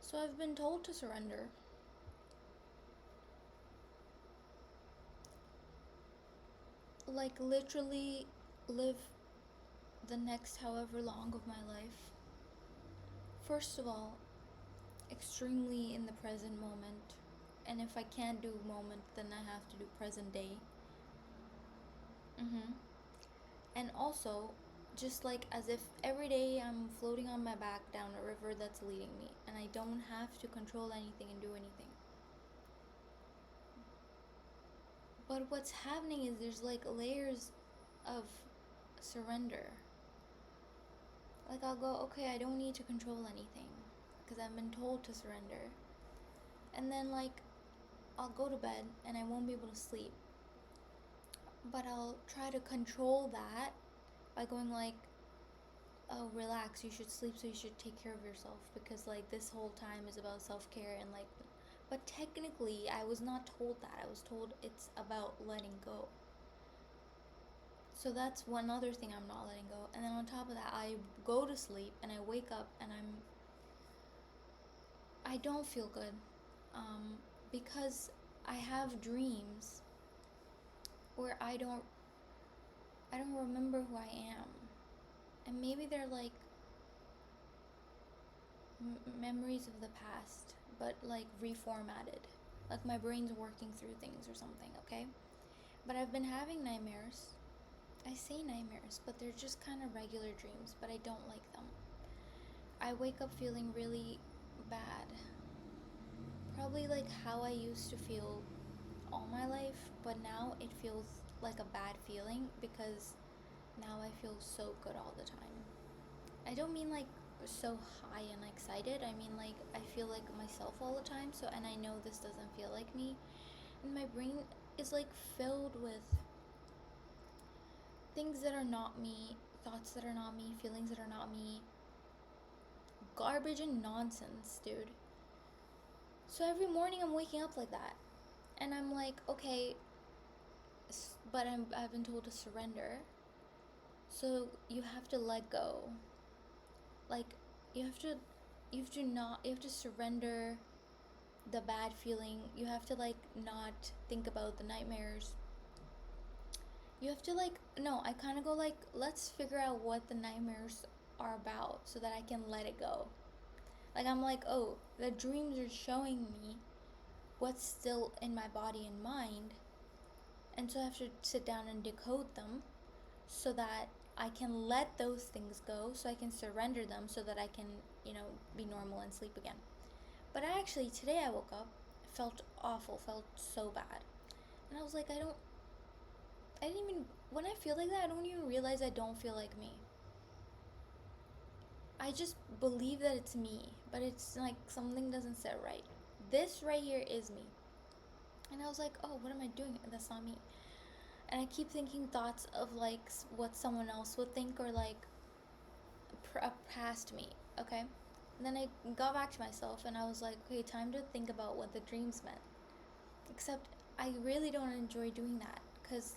So I've been told to surrender. Like, literally live the next however long of my life. First of all, extremely in the present moment. And if I can't do moment, then I have to do present day. Mm-hmm. And also, just like as if every day I'm floating on my back down a river that's leading me, and I don't have to control anything and do anything. But what's happening is there's like layers of surrender. Like, I'll go, okay, I don't need to control anything because I've been told to surrender. And then, like, I'll go to bed and I won't be able to sleep. But I'll try to control that by going, like, oh, relax, you should sleep, so you should take care of yourself because, like, this whole time is about self care and, like, but technically, I was not told that. I was told it's about letting go. So that's one other thing I'm not letting go. And then on top of that, I go to sleep and I wake up and I don't feel good, because I have dreams where I don't remember who I am, and maybe they're like memories of the past, but like reformatted, like my brain's working through things or something. Okay, but I've been having nightmares. I say nightmares, but they're just kind of regular dreams, but I don't like them. I wake up feeling really bad. Probably like how I used to feel all my life, but now it feels like a bad feeling because now I feel so good all the time. I don't mean like so high and excited. I mean like I feel like myself all the time. So, and I know this doesn't feel like me. And my brain is like filled with things that are not me, thoughts that are not me, feelings that are not me. Garbage and nonsense, dude. So every morning I'm waking up like that. And I'm like, okay, but I've been told to surrender. So you have to let go. Like, you have to you have to surrender the bad feeling. You have to like not think about the nightmares. You have to like, no, I kind of go like, let's figure out what the nightmares are about so that I can let it go. Like, I'm like, oh, the dreams are showing me what's still in my body and mind, and so I have to sit down and decode them so that I can let those things go, so I can surrender them, so that I can, be normal and sleep again. But actually, today I woke up, felt awful, felt so bad. And I was like, I didn't even, when I feel like that, I don't even realize I don't feel like me. I just believe that it's me, but it's like something doesn't sit right. This right here is me. And I was like, oh, what am I doing? That's not me. And I keep thinking thoughts of like what someone else would think, or like past me, okay? And then I got back to myself and I was like, okay, time to think about what the dreams meant. Except I really don't enjoy doing that cuz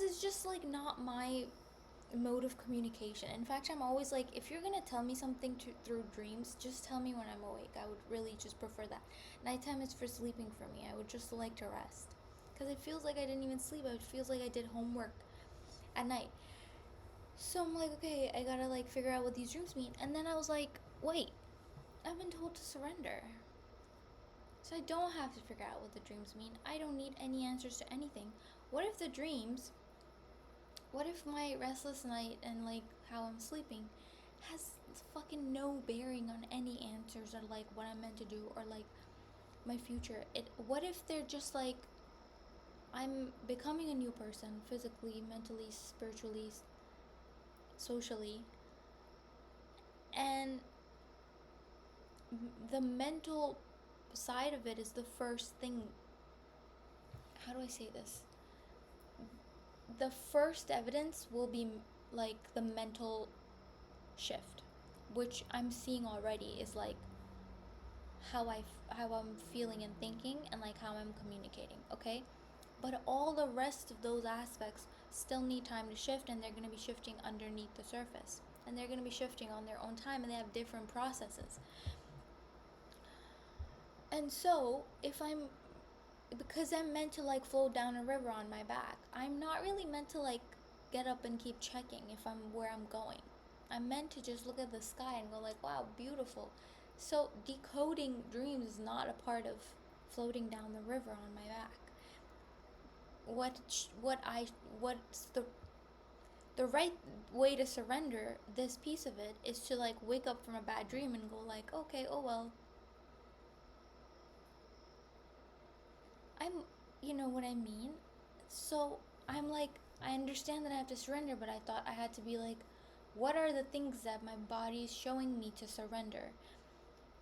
it's just like not my mode of communication. In fact, I'm always like, if you're going to tell me something through dreams, just tell me when I'm awake. I would really just prefer that. Nighttime is for sleeping for me. I would just like to rest cuz it feels like I didn't even sleep. It feels like I did homework at night. So I'm like, okay, I gotta like figure out what these dreams mean. And then I was like, wait, I've been told to surrender. So I don't have to figure out what the dreams mean. I don't need any answers to anything. What if the dreams, what if my restless night and like how I'm sleeping has fucking no bearing on any answers, or like what I'm meant to do, or like my future? What if they're just like, I'm becoming a new person physically, mentally, spiritually, socially, and the mental side of it is the first thing. How do I say this? The first evidence will be like the mental shift, which I'm seeing already is like how I'm feeling and thinking, and like how I'm communicating, okay? But all the rest of those aspects still need time to shift, and they're going to be shifting underneath the surface. and they're going to be shifting on their own time, and they have different processes. And so, because I'm meant to like float down a river on my back, I'm not really meant to like get up and keep checking if I'm where I'm going. I'm meant to just look at the sky and go like, wow, beautiful. So decoding dreams is not a part of floating down the river on my back. What's the right way to surrender this piece of it is to like wake up from a bad dream and go like, okay, oh well, I'm, you know what I mean? So I'm like, I understand that I have to surrender, but I thought I had to be like, what are the things that my body is showing me to surrender?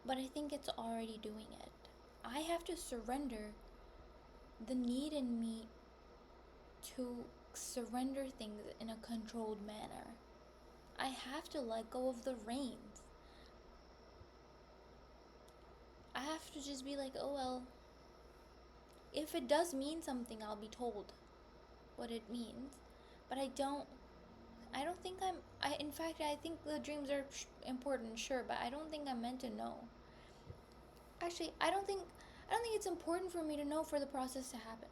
But I think it's already doing it. I have to surrender the need in me to surrender things in a controlled manner. I have to let go of the reins. I have to just be like, oh well, if it does mean something, I'll be told what it means. But I don't think in fact, I think the dreams are important, sure, but I don't think I'm meant to know. Actually, I don't think it's important for me to know for the process to happen.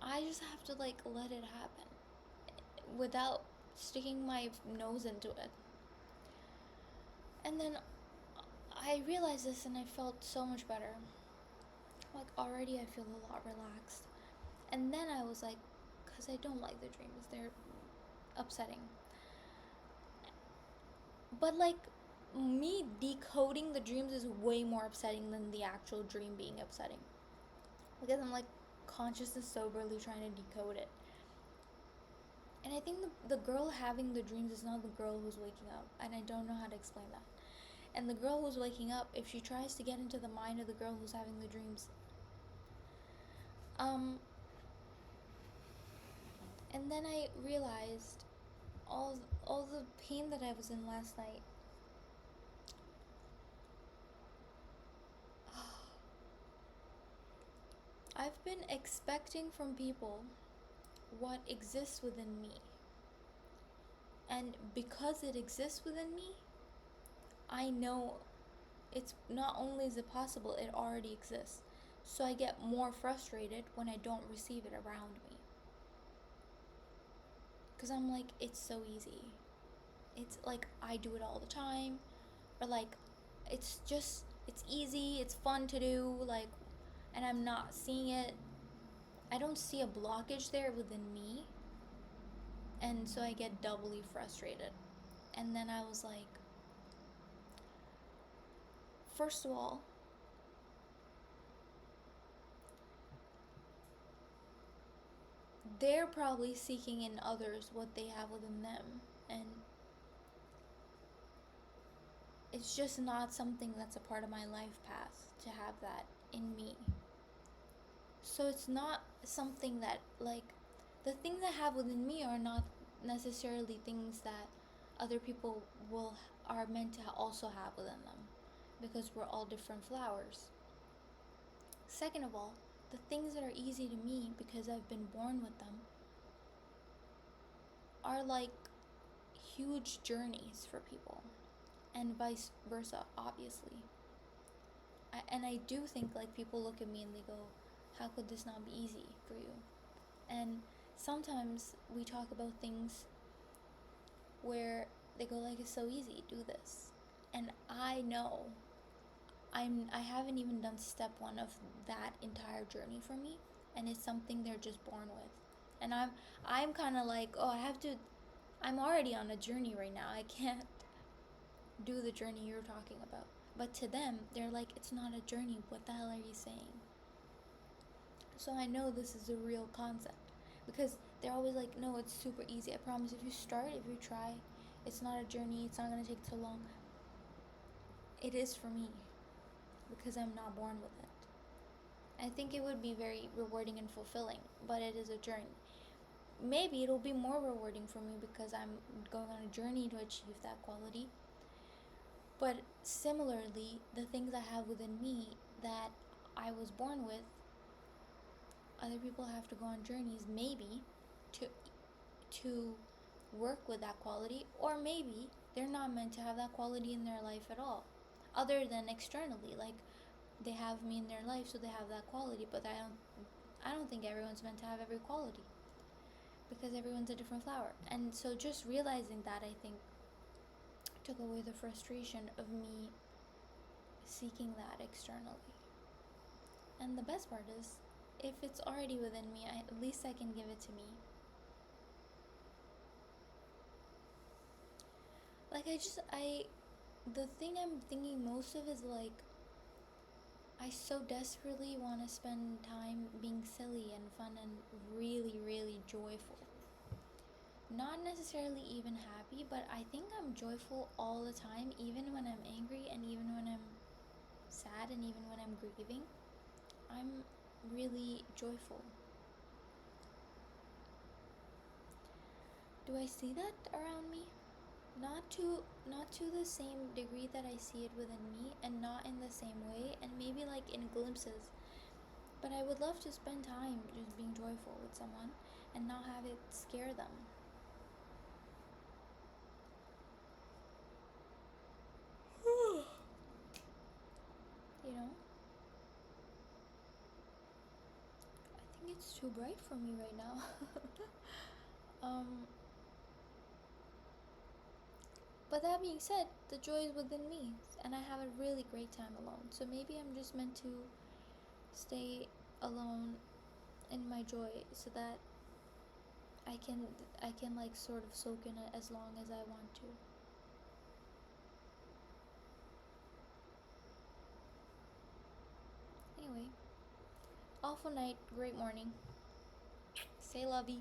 I just have to like let it happen without sticking my nose into it. And then I realized this and I felt so much better. Like already I feel a lot relaxed. And then I was like, because I don't like the dreams, they're upsetting. But like, me decoding the dreams is way more upsetting than the actual dream being upsetting. Because I'm like conscious and soberly trying to decode it. And I think the girl having the dreams is not the girl who's waking up. And I don't know how to explain that. And the girl who's waking up, if she tries to get into the mind of the girl who's having the dreams, and then I realized all the pain that I was in last night. I've been expecting from people what exists within me. And because it exists within me, I know it's not only is it possible, it already exists. So I get more frustrated when I don't receive it around me. Because I'm like, it's so easy. It's like I do it all the time. Or like, it's easy, it's fun to do, like, and I'm not seeing it. I don't see a blockage there within me. And so I get doubly frustrated. And then I was like, first of all, they're probably seeking in others what they have within them. And it's just not something that's a part of my life path to have that in me. So it's not something that, like, the things I have within me are not necessarily things that other people are meant to also have within them, because we're all different flowers. Second of all, the things that are easy to me because I've been born with them are like huge journeys for people, and vice versa, obviously. And I do think like people look at me and they go, how could this not be easy for you? And sometimes we talk about things where they go like, it's so easy, do this. And I know I haven't even done step one of that entire journey for me, and it's something they're just born with. And I'm kind of like, oh, I'm already on a journey right now. I can't do the journey you're talking about. But to them, they're like, it's not a journey. What the hell are you saying? So I know this is a real concept, because they're always like, no, it's super easy. I promise, if you try, it's not a journey. It's not going to take so long. It is for me, because I'm not born with it. I think it would be very rewarding and fulfilling, but it is a journey. Maybe it'll be more rewarding for me because I'm going on a journey to achieve that quality. But similarly, the things I have within me that I was born with Other people have to go on journeys, maybe, to to work with that quality, or maybe they're not meant to have that quality in their life at all, other than externally. Like, they have me in their life, so they have that quality. But I don't think everyone's meant to have every quality, because everyone's a different flower. And so just realizing that, I think, took away the frustration of me seeking that externally. And the best part is, if it's already within me, at least I can give it to me. Like, the thing I'm thinking most of is like, I so desperately want to spend time being silly and fun and really, really joyful. Not necessarily even happy, but I think I'm joyful all the time, even when I'm angry and even when I'm sad and even when I'm grieving. I'm really joyful. Do I see that around me? Not to the same degree that I see it within me, and not in the same way, and maybe like in glimpses. But I would love to spend time just being joyful with someone and not have it scare them. You know? I think it's too bright for me right now. um but that being said, the joy is within me, and I have a really great time alone. So maybe I'm just meant to stay alone in my joy, so that I can I can like sort of soak in it as long as I want to. Anyway, awful night, great morning. Say lovey.